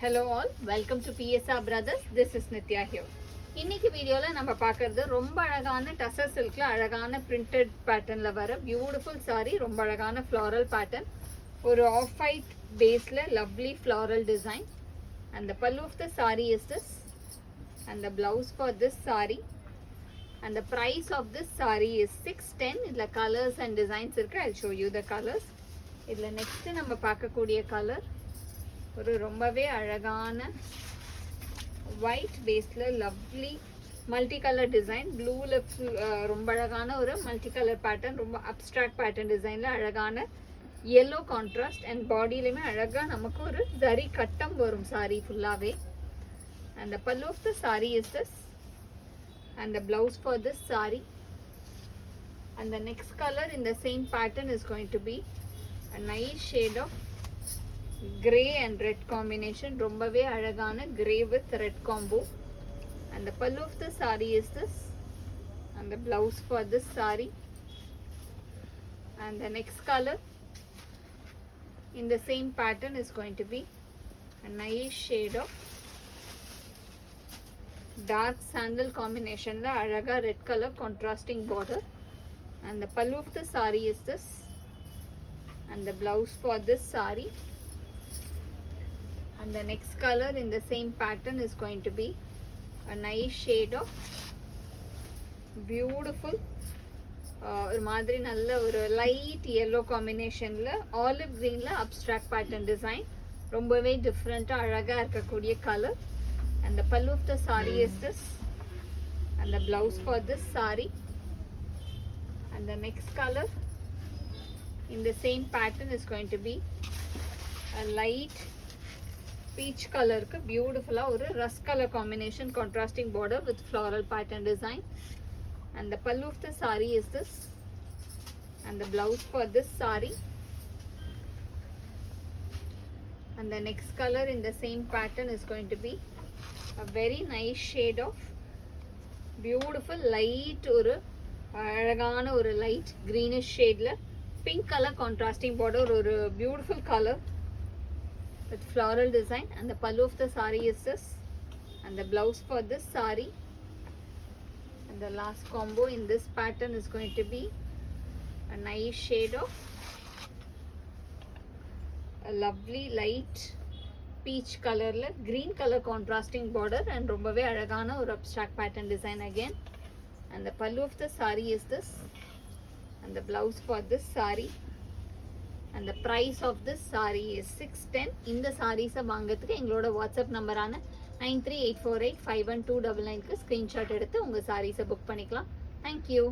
Hello all, welcome to PSR Brothers. This is Nitya here. இன்னைக்கு வீடியோல நம்ம பார்க்கிறது ரொம்ப அழகான டசர் சில்க்ல அழகான printed patternல வர பியூட்டிஃபுல் saree. ரொம்ப அழகான floral pattern. ஒரு off white baseல lovely floral design. And the pallu of the saree is this. And the blouse for this saree. And the price of this saree is 610. இதுல colors and designs இருக்கு. I'll show you the colors. இதுல next நம்ம பார்க்கக்கூடிய color ஒரு ரொம்பவே அழகான white baseல lovely multi color design. blueல ரொம்ப அழகான ஒரு multi color pattern, ரொம்ப abstract pattern designல அழகான yellow contrast and bodyலயுமே அழகா நமக்கு ஒரு zari கட்டம் வரும் saree ஃபுல்லாவே. And the pallu of the saree is this. And the blouse for this saree. And the next color in the same pattern is going to be a nice shade of grey and red combination. ரொம்பவே அழகான grey with red combo. And the pallu of the saree is this. And the blouse for this saree. And the next color in the same pattern is going to be a nice shade of dark sandal combination la அழகா red color contrasting border. And the pallu of the saree is this. And the blouse for this saree. And the next color in the same pattern is going to be a nice shade of beautiful ஒரு மாதிரி நல்ல ஒரு light yellow combinationல olive greenல abstract pattern design. ரொம்பவே different அழகா இருக்கக்கூடிய color. And the pallu of the saree is this. And the blouse for this saree. And the next color in the same pattern is going to be a light peach color ku beautiful ஒரு rust color combination contrasting border with floral pattern design. And the pallu of the saree is this. And the blouse for this saree. And the next color in the same pattern is going to be a very nice shade of beautiful light ஒரு அழகான ஒரு light greenish shadeல pink color contrasting border ஒரு beautiful color with floral design. And the pallu of the saree is this. And the blouse for this saree. And the last combo in this pattern is going to be a nice shade of a lovely light peach color la green color contrasting border and ரொம்பவே அழகான ஒரு abstract pattern design again. And the pallu of the saree is this. And the blouse for this saree. And the price of this saree is 610. இந்த sarees வாங்குறதுக்கு எங்களோட WhatsApp நம்பரான 9384851299 க்கு screenshot எடுத்து உங்க sarees book பண்ணிக்கலாம். Thank you.